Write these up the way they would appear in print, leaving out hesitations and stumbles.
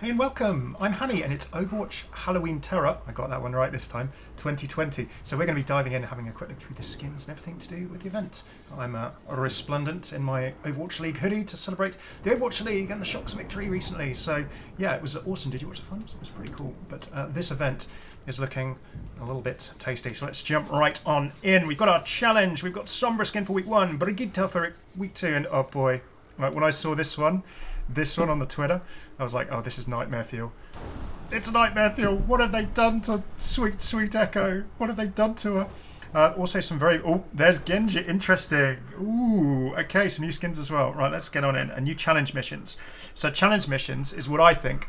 Hey and welcome, I'm Hammeh and it's Overwatch Halloween Terror, I got that one right this time, 2020. So we're going to be diving in and having a quick look through the skins and everything to do with the event. I'm resplendent in my Overwatch League hoodie to celebrate the Overwatch League and the Shocks victory recently. So yeah, it was awesome. Did you watch the finals? It was pretty cool. But this event is looking a little bit tasty. So let's jump right on in. We've got our challenge. We've got Sombra skin for week 1, Brigitte for week 2, and oh boy, right, when I saw this one on the Twitter, I was like, oh, this is Nightmare Fuel. It's Nightmare Fuel. What have they done to sweet, sweet Echo? What have they done to her? Also some very... Oh, there's GENJII. Interesting. Ooh, okay, some new skins as well. Right, let's get on in. And new challenge missions. So challenge missions is what I think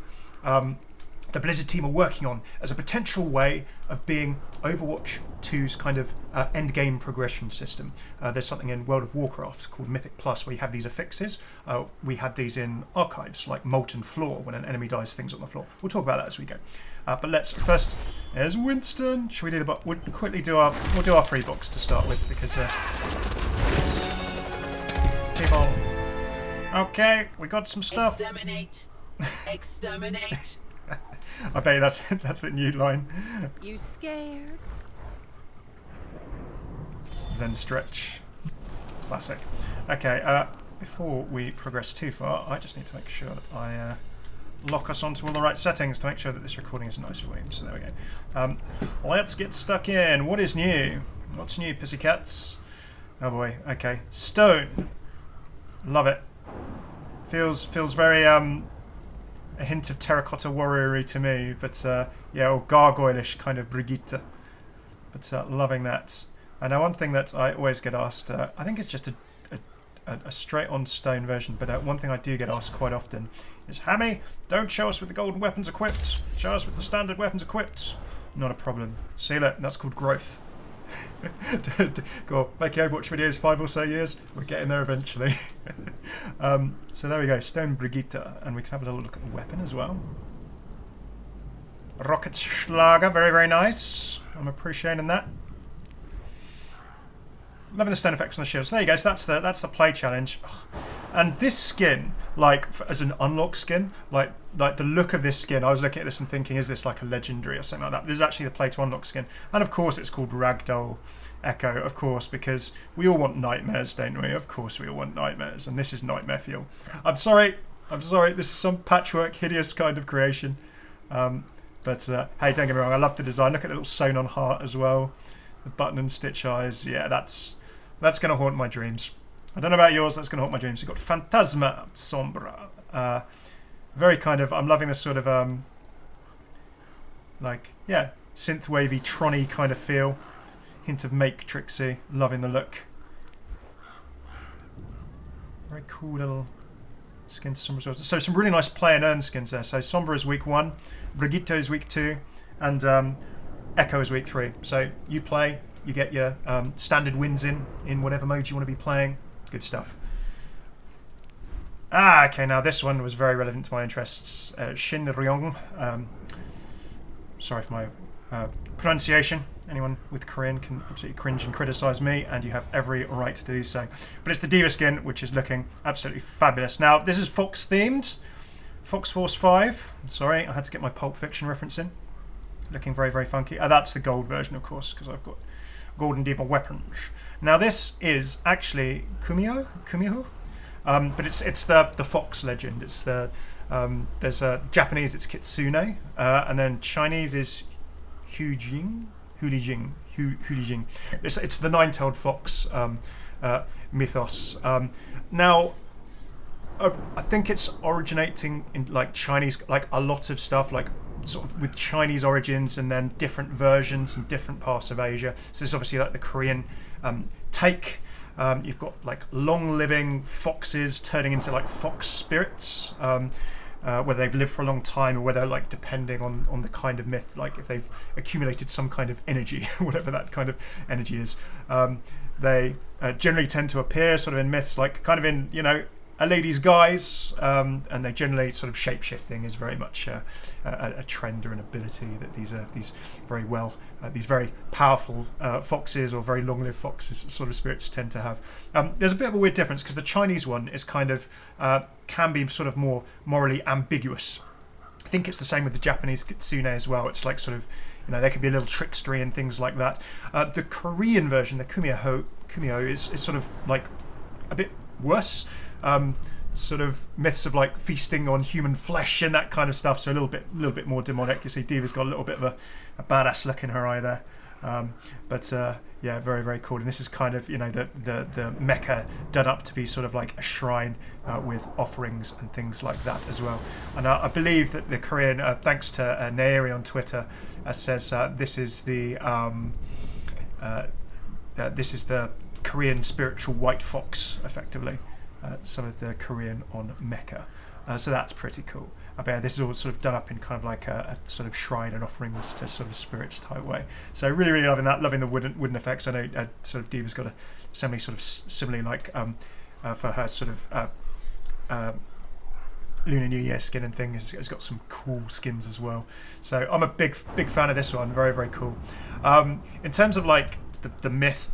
the Blizzard team are working on as a potential way of being Overwatch 2's kind of end-game progression system. There's something in World of Warcraft called Mythic Plus where you have these affixes. We had these in Archives, like Molten Floor, when an enemy dies, things on the floor. We'll talk about that as we go. But let's first, there's Winston. Should we do the we'll quickly do our free box to start with because keep on. Okay, we got some stuff. Exterminate. Exterminate. I bet you that's a new line. You scared? Zen stretch. Classic. Okay, before we progress too far, I just need to make sure that I lock us onto all the right settings to make sure that this recording is nice for you. So there we go. Let's get stuck in. What is new? What's new, pussycats? Oh boy, okay. Stone. Love it. Feels very a hint of terracotta warrior-y to me, but yeah, or gargoyle-ish kind of Brigitte. But loving that. And now one thing that I always get asked, I think it's just a straight-on stone version, but one thing I do get asked quite often is, Hammeh, don't show us with the golden weapons equipped. Show us with the standard weapons equipped. Not a problem. See, look, that's called growth. Go on, making Overwatch videos 5 or so years, we're getting there eventually. So there we go, Stone Brigitte, and we can have a little look at the weapon as well. Rocket Schlager, very, very nice. I'm appreciating that. Loving the stone effects on the shield. So there you go, so that's the play challenge. Ugh. And this skin, like as an unlock skin, like the look of this skin, I was looking at this and thinking, is this like a legendary or something like that? This is actually the play to unlock skin. And of course it's called Ragdoll Echo, of course, because we all want nightmares, don't we? Of course we all want nightmares, and this is Nightmare Fuel. I'm sorry, this is some patchwork, hideous kind of creation. But hey, don't get me wrong, I love the design. Look at the little sewn on heart as well. The button and stitch eyes, yeah, that's going to haunt my dreams. I don't know about yours, that's going to haunt my dreams. You've got Phantasma Sombra. Very kind of, I'm loving this sort of, like, yeah, synth-wavy, tron-y kind of feel. Hint of Matrixy, loving the look. Very cool little skins to Sombra. So some really nice play and earn skins there. So Sombra is week 1, Brigitte is week 2, and Echo is week 3. So you play, you get your standard wins in whatever mode you want to be playing. Good stuff. Okay, now this one was very relevant to my interests. Shin Ryong. Sorry for my pronunciation. Anyone with Korean can absolutely cringe and criticise me, and you have every right to do so. But it's the D.va skin, which is looking absolutely fabulous. Now, this is Fox themed. Fox Force 5. Sorry, I had to get my Pulp Fiction reference in. Looking very, very funky. That's the gold version, of course, because I've got golden D.va weapons. Now this is actually Kumiho, but it's the Fox legend. It's the there's Japanese, it's Kitsune, and then Chinese is Hulijing. It's the nine-tailed fox mythos. Now I think it's originating in like Chinese, like a lot of stuff, like sort of with Chinese origins and then different versions in different parts of Asia. So it's obviously like the Korean take. You've got like long-living foxes turning into like fox spirits, whether they've lived for a long time or whether, like, depending on the kind of myth, like if they've accumulated some kind of energy, whatever that kind of energy is. They generally tend to appear sort of in myths, like kind of in, you know, a lady's guise, and they generally sort of shape-shifting is very much a trend or an ability that these very powerful foxes or very long-lived foxes sort of spirits tend to have. There's a bit of a weird difference because the Chinese one is kind of can be sort of more morally ambiguous. I think it's the same with the Japanese kitsune as well. It's like sort of, there could be a little trickstery and things like that. The Korean version, the kumyo, is sort of like a bit worse. Sort of myths of like feasting on human flesh and that kind of stuff. So a little bit more demonic. You see, D.va's got a little bit of a badass look in her eye there. But yeah, very, very cool. And this is kind of, the mecha done up to be sort of like a shrine with offerings and things like that as well. And I believe that the Korean, thanks to Nairi on Twitter, says this is the Korean spiritual white fox, effectively. Some of the Korean on mecha. So that's pretty cool. I bet this is all sort of done up in kind of like a sort of shrine and offerings to sort of spirits type way. So really, really loving that. Loving the wooden effects. I know sort of D.va's got a similarly like for her sort of Lunar New Year skin and thing has got some cool skins as well. So I'm a big fan of this one. Very, very cool. In terms of like the myth.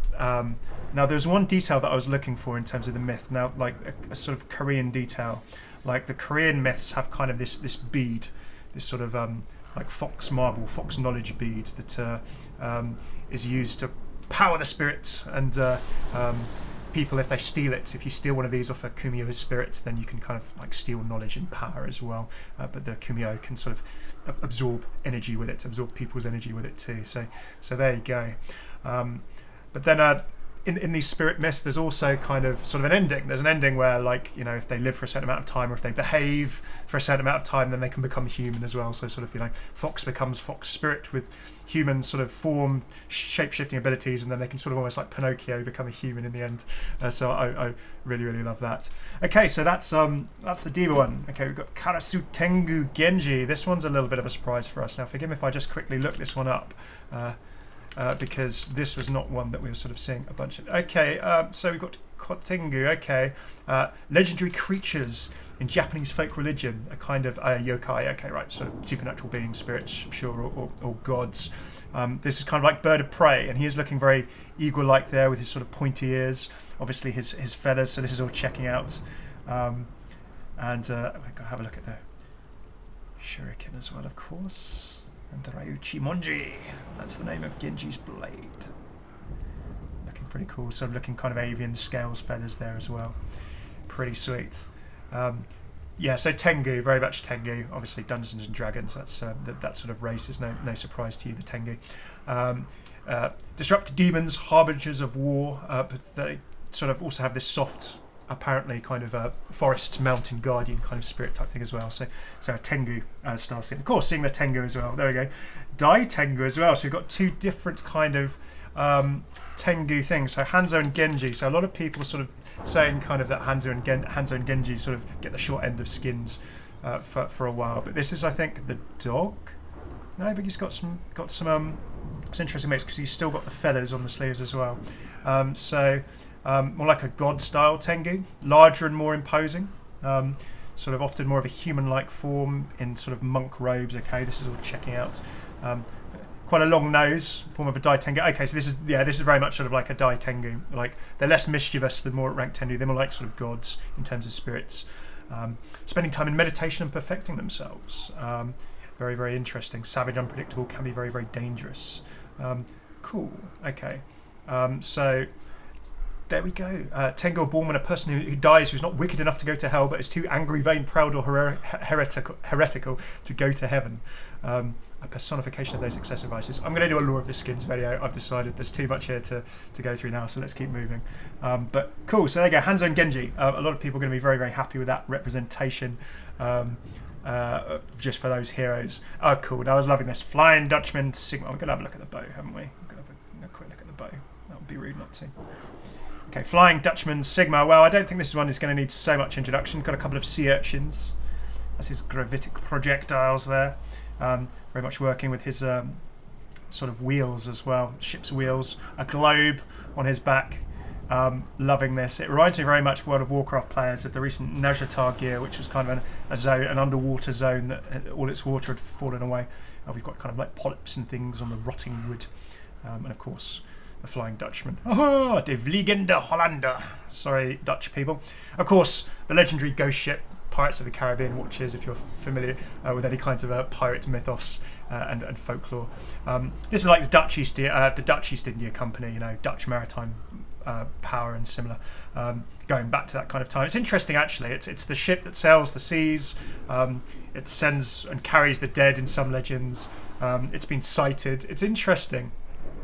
Now there's one detail that I was looking for in terms of the myth. Now like a sort of Korean detail. Like the Korean myths have kind of this bead, this sort of like fox marble, fox knowledge bead that is used to power the spirit. And people, if they steal it, if you steal one of these off a kumyo spirit, then you can kind of like steal knowledge and power as well. But the kumyo can sort of absorb energy with it, absorb people's energy with it too. So there you go. But then in these spirit myths, there's also kind of sort of an ending. There's an ending where, like, if they live for a certain amount of time, or if they behave for a certain amount of time, then they can become human as well. So sort of, fox becomes fox spirit with human sort of form, shape-shifting abilities, and then they can sort of almost like Pinocchio become a human in the end. So I really, really love that. Okay, so that's the D.va one. Okay, we've got Karasu Tengu GENJII. This one's a little bit of a surprise for us. Now, forgive me if I just quickly look this one up. Because this was not one that we were sort of seeing a bunch of. Okay, so we've got Kotengu. Okay, legendary creatures in Japanese folk religion, a kind of yokai. Okay, right, sort of supernatural beings, spirits, sure, or gods. This is kind of like bird of prey, and he is looking very eagle-like there with his sort of pointy ears. Obviously, his feathers. So this is all checking out. And we've got to have a look at the shuriken as well, of course. And Ryuchi Monji, that's the name of Genji's blade. Looking pretty cool, sort of looking kind of avian scales, feathers there as well. Pretty sweet. Yeah, so Tengu, very much Tengu. Obviously Dungeons and Dragons, that's that sort of race is no surprise to you, the Tengu. Disrupted demons, harbingers of war, but they sort of also have this soft, apparently kind of a forest mountain guardian kind of spirit type thing as well. So a Tengu style scene. Of course, seeing the Tengu as well. There we go. Dai Tengu as well. So we've got two different kind of Tengu things. So HANZO and GENJII. So a lot of people sort of saying kind of that HANZO and GENJII sort of get the short end of skins for a while. But this is, I think, the dog. No, but he's got some it's an interesting mix because he's still got the feathers on the sleeves as well. More like a god-style Tengu, larger and more imposing, sort of often more of a human-like form in sort of monk robes. Okay, this is all checking out. Quite a long nose, form of a Dai Tengu. Okay, so this is very much sort of like a Dai Tengu. Like they're less mischievous than more ranked Tengu. They're more like sort of gods in terms of spirits, spending time in meditation and perfecting themselves. Very, very interesting. Savage, unpredictable, can be very, very dangerous. Cool. Okay, so. There we go. Tengu, born when a person who dies who's not wicked enough to go to hell, but is too angry, vain, proud, or heretical to go to heaven. A personification of those excessive vices. I'm going to do a lore of the skins video. I've decided there's too much here to go through now, so let's keep moving. But cool. So there you go. HANZO and GENJII. A lot of people are going to be very, very happy with that representation. Just for those heroes. Oh, cool. Now I was loving this. Flying Dutchman Sigma. We're going to have a look at the bow, haven't we? We're going to have a quick look at the bow. That would be rude not to. Okay, Flying Dutchman Sigma. Well, I don't think this one is going to need so much introduction. Got a couple of sea urchins. That's his gravitic projectiles there. Very much working with his sort of wheels as well. Ship's wheels. A globe on his back. Loving this. It reminds me very much of World of Warcraft players of the recent Nazjatar gear, which was kind of a zone, an underwater zone that all its water had fallen away. We've got kind of like polyps and things on the rotting wood. And of course, the Flying Dutchman. Oh, de Vliegende Hollander. Sorry, Dutch people. Of course, the legendary ghost ship, Pirates of the Caribbean watchers, if you're familiar with any kinds of pirate mythos and folklore. This is like the Dutch East India Company, you know, Dutch maritime power and similar, going back to that kind of time. It's interesting, actually. It's the ship that sails the seas. It sends and carries the dead in some legends. It's been sighted. It's interesting.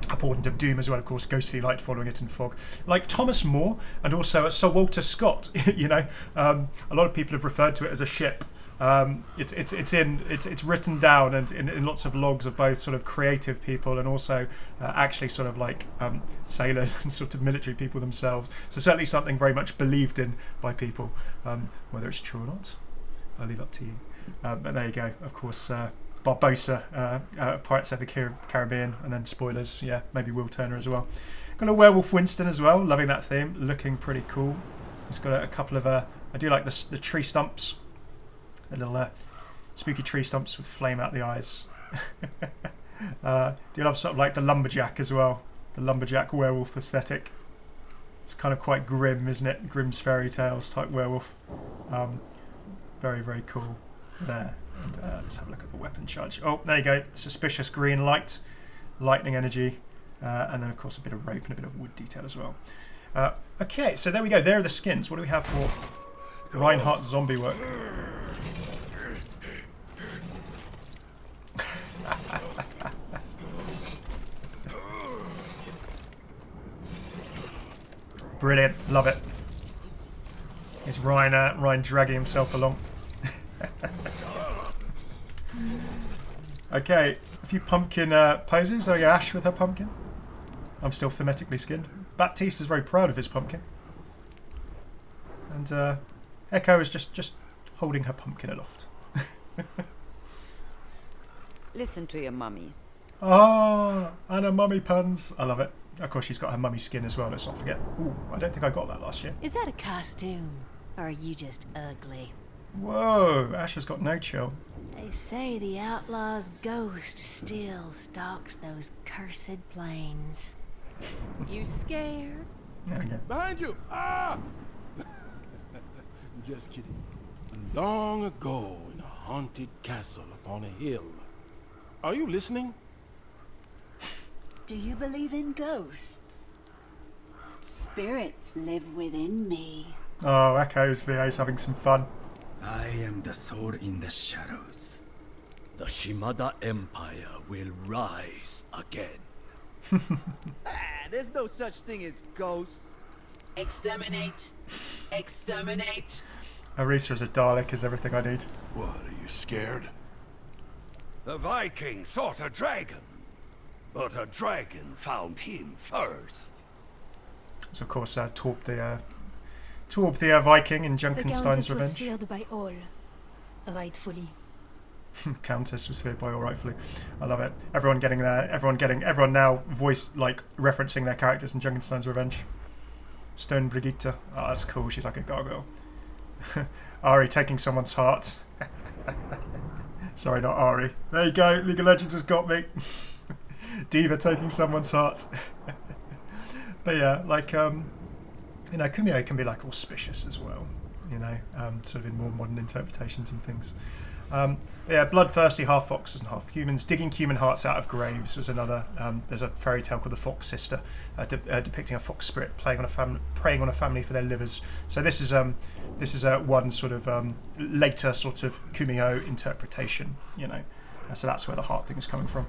A portent of doom as well, of course, ghostly light following it in fog. Like Thomas More and also Sir Walter Scott, you know, a lot of people have referred to it as a ship. It's written down and in lots of logs of both sort of creative people and also actually sort of like sailors and sort of military people themselves. So certainly something very much believed in by people. Whether it's true or not, I'll leave up to you. But there you go. Of course, Barbossa, Pirates of the Caribbean, and then spoilers, yeah, maybe Will Turner as well. Got a Werewolf Winston as well, loving that theme, looking pretty cool. It's got a couple of, I do like the tree stumps, the little spooky tree stumps with flame out the eyes. Do you love sort of like the lumberjack as well, the lumberjack werewolf aesthetic? It's kind of quite grim, isn't it? Grimm's fairy tales type werewolf. Very, very cool there. And, let's have a look at the weapon charge. Oh, there you go. Suspicious green light, lightning energy, and then of course a bit of rope and a bit of wood detail as well. Okay, so there we go. There are the skins. What do we have for Reinhardt zombie work? Brilliant. Love it. Is Ryan dragging himself along? Okay, a few pumpkin poses. There we go, Ash with her pumpkin. I'm still thematically skinned. Baptiste is very proud of his pumpkin. And Echo is just holding her pumpkin aloft. Listen to your mummy. Ah, and her mummy puns. I love it. Of course, she's got her mummy skin as well, let's not forget. Ooh, I don't think I got that last year. Is that a costume? Or are you just ugly? Whoa, Ash has got no chill. They say the outlaw's ghost still stalks those cursed plains. You scared? There we go. Behind you! Ah! Just kidding. Long ago in a haunted castle upon a hill. Are you listening? Do you believe in ghosts? Spirits live within me. Oh, Echo's VA's having some fun. I am the sword in the shadows. The Shimada Empire will rise again. There's no such thing as ghosts. Exterminate. Exterminate. Arisa as a Dalek is everything I need. What, are you scared? The Viking sought a dragon, but a dragon found him first. So of course, Torb the Viking in Junkenstein's Revenge. The Countess was feared by all, rightfully. Countess was feared by all, rightfully. I love it. Everyone now voice like referencing their characters in Junkenstein's Revenge. Stone Brigitte. Oh, that's cool. She's like a gargoyle. Ari taking someone's heart. Sorry, not Ari. There you go. League of Legends has got me. D.va taking someone's heart. But yeah, like you know, Kumiho can be like auspicious as well. You know, sort of in more modern interpretations and things. Yeah, bloodthirsty half foxes and half humans digging human hearts out of graves was another. There's a fairy tale called the Fox Sister, depicting a fox spirit preying on a family for their livers. So this is one sort of later sort of Kumiho interpretation. You know, so that's where the heart thing is coming from.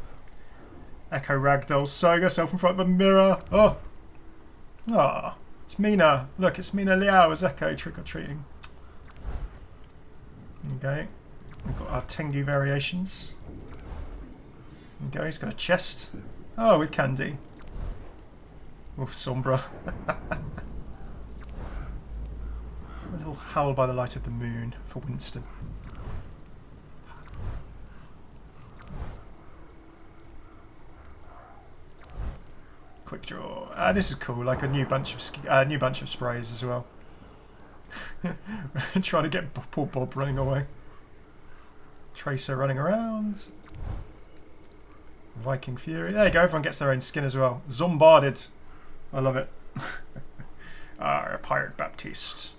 Echo Ragdoll sewing herself in front of a mirror. Oh, it's Mina. Look, it's Mina Liao as Echo trick or treating. Okay. We've got our Tengu variations. There we go, he's got a chest. Oh, with candy. With Sombra. A little howl by the light of the moon for Winston. Quick draw. This is cool, like a new bunch of sprays as well. Trying to get poor Bob running away. Tracer running around. Viking Fury. There you go, everyone gets their own skin as well. Zombarded. I love it. A pirate Baptiste.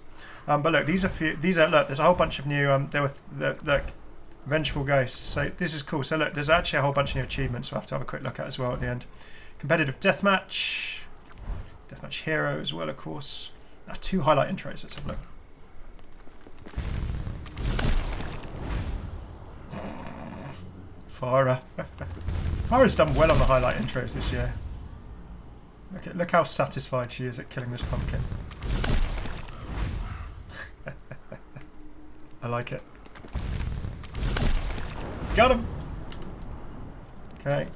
But look, these are look. There's a whole bunch of new. There were look, Vengeful Ghosts. So this is cool. So look, there's actually a whole bunch of new achievements we'll have to have a quick look at as well at the end. Competitive deathmatch, deathmatch hero as well, of course. 2 highlight intros. Let's have a look. Farah. Farah's done well on the highlight intros this year. Look how satisfied she is at killing this pumpkin. I like it. Got him! Okay.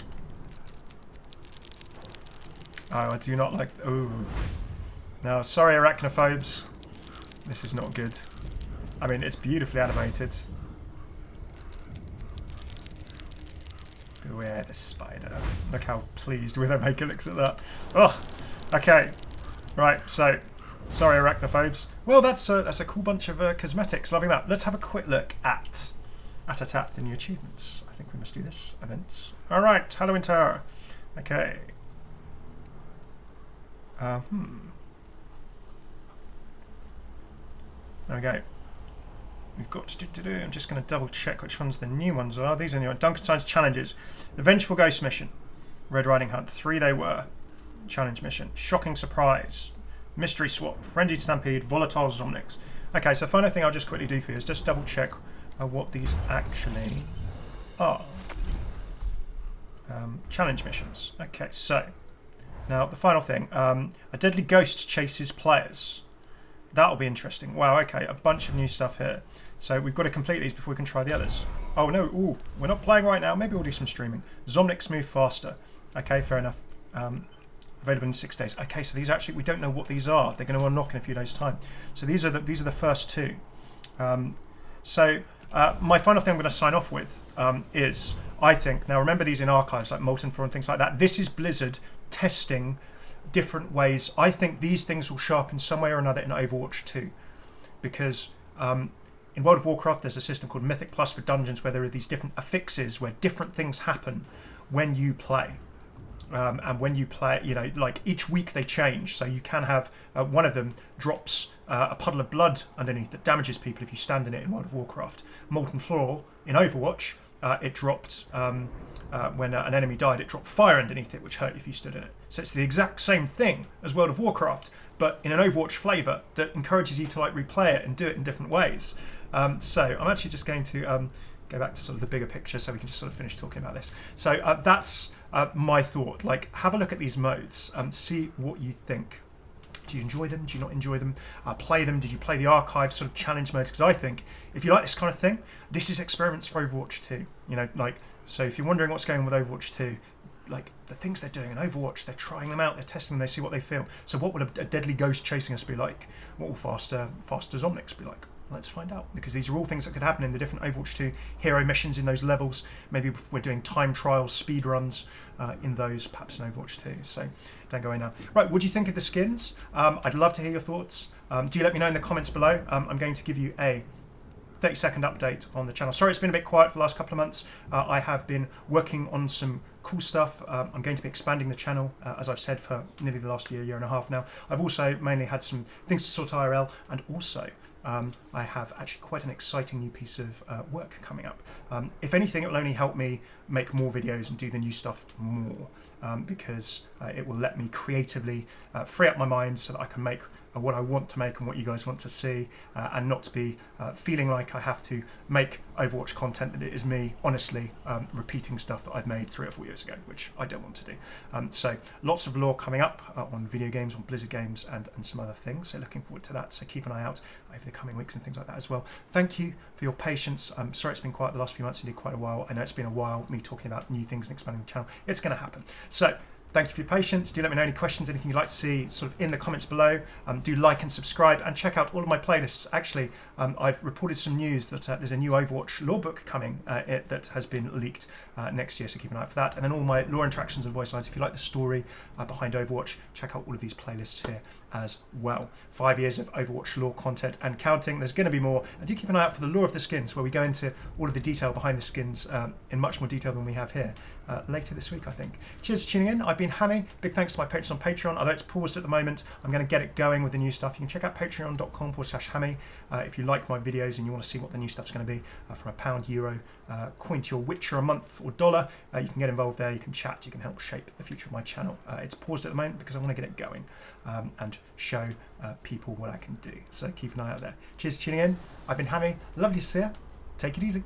Oh, I do not like... Ooh. No, sorry arachnophobes. This is not good. I mean, it's beautifully animated. Beware the spider. Look how pleased Widowmaker looks at that. Ugh. Okay. Right, so... Sorry arachnophobes. Well, that's a cool bunch of cosmetics. Loving that. Let's have a quick look at the new achievements. I think we must do this. Events. Alright, Halloween Terror. Okay. There we go. We've got to do. I'm just going to double check which ones the new ones are. These are new. Junkenstein's challenges. The Vengeful Ghost mission. Red Riding Hunt. 3 they were. Challenge mission. Shocking Surprise. Mystery Swap. Frenzied Stampede. Volatile Zomnics. Okay, so final thing I'll just quickly do for you is just double check what these actually are. Challenge missions. Okay, so now the final thing. A deadly ghost chases players. That'll be interesting. Wow, okay, a bunch of new stuff here. So we've got to complete these before we can try the others. Oh no, ooh, we're not playing right now. Maybe we'll do some streaming. Zomnics move faster. Okay, fair enough. Available in 6 days. Okay, so these actually, we don't know what these are. They're going to unlock in a few days' time. So these are the first 2. My final thing I'm going to sign off with is, I think, now remember these in archives like Molten Floor and things like that. This is Blizzard testing different ways. I think these things will show up in some way or another in Overwatch 2. Because in World of Warcraft there's a system called Mythic Plus for dungeons where there are these different affixes where different things happen when you play. And when you play, you know, like each week they change. So you can have one of them drops a puddle of blood underneath that damages people if you stand in it in World of Warcraft. Molten Floor in Overwatch, it dropped, when an enemy died, it dropped fire underneath it, which hurt if you stood in it. So it's the exact same thing as World of Warcraft, but in an Overwatch flavour that encourages you to like replay it and do it in different ways. So I'm actually just going to go back to sort of the bigger picture so we can just sort of finish talking about this. So that's my thought. Like, have a look at these modes, see what you think. Do you enjoy them? Do you not enjoy them? Play them? Did you play the archive sort of challenge modes? Because I think if you like this kind of thing, this is experiments for Overwatch 2. You know, like, so if you're wondering what's going on with Overwatch 2, like the things they're doing in Overwatch, they're trying them out, they're testing them, they see what they feel. So what would a deadly ghost chasing us be like? What will faster Zomnics be like? Let's find out, because these are all things that could happen in the different Overwatch 2 hero missions in those levels. Maybe we're doing time trials, speed runs in those, perhaps in Overwatch 2. So don't go away now. Right, what do you think of the skins? I'd love to hear your thoughts. Do let me know in the comments below. I'm going to give you a 30-second update on the channel. Sorry it's been a bit quiet for the last couple of months. I have been working on some cool stuff. I'm going to be expanding the channel, as I've said, for nearly the last year and a half now. I've also mainly had some things to sort IRL, and also I have actually quite an exciting new piece of work coming up. If anything, it will only help me make more videos and do the new stuff more, because it will let me creatively free up my mind so that I can make what I want to make and what you guys want to see, and not to be feeling like I have to make Overwatch content that it is me, honestly, repeating stuff that I've made 3 or 4 years ago, which I don't want to do. So lots of lore coming up on video games, on Blizzard games, and some other things. So looking forward to that. So keep an eye out over the coming weeks and things like that as well. Thank you for your patience. I'm sorry it's been quiet the last few months. Indeed, quite a while. I know it's been a while, me talking about new things and expanding the channel. It's going to happen. So thank you for your patience. Do let me know any questions, anything you'd like to see sort of in the comments below. Do like and subscribe, and check out all of my playlists. Actually, I've reported some news that there's a new Overwatch lore book coming that has been leaked next year, so keep an eye out for that. And then all my lore interactions and voice lines. If you like the story behind Overwatch, check out all of these playlists here as well. 5 years of Overwatch lore content and counting. There's going to be more. And do keep an eye out for the lore of the skins, where we go into all of the detail behind the skins in much more detail than we have here later this week, I think. Cheers for tuning in. I've been Hammeh. Big thanks to my patrons on Patreon. Although it's paused at the moment, I'm going to get it going with the new stuff. You can check out patreon.com/Hammeh if you like my videos and you want to see what the new stuff's going to be. From £1, euro, coin to your Witcher a month or dollar, you can get involved there. You can chat. You can help shape the future of my channel. It's paused at the moment because I want to get it going and show people what I can do. So keep an eye out there. Cheers for tuning in. I've been Hammeh. Lovely to see you. Take it easy.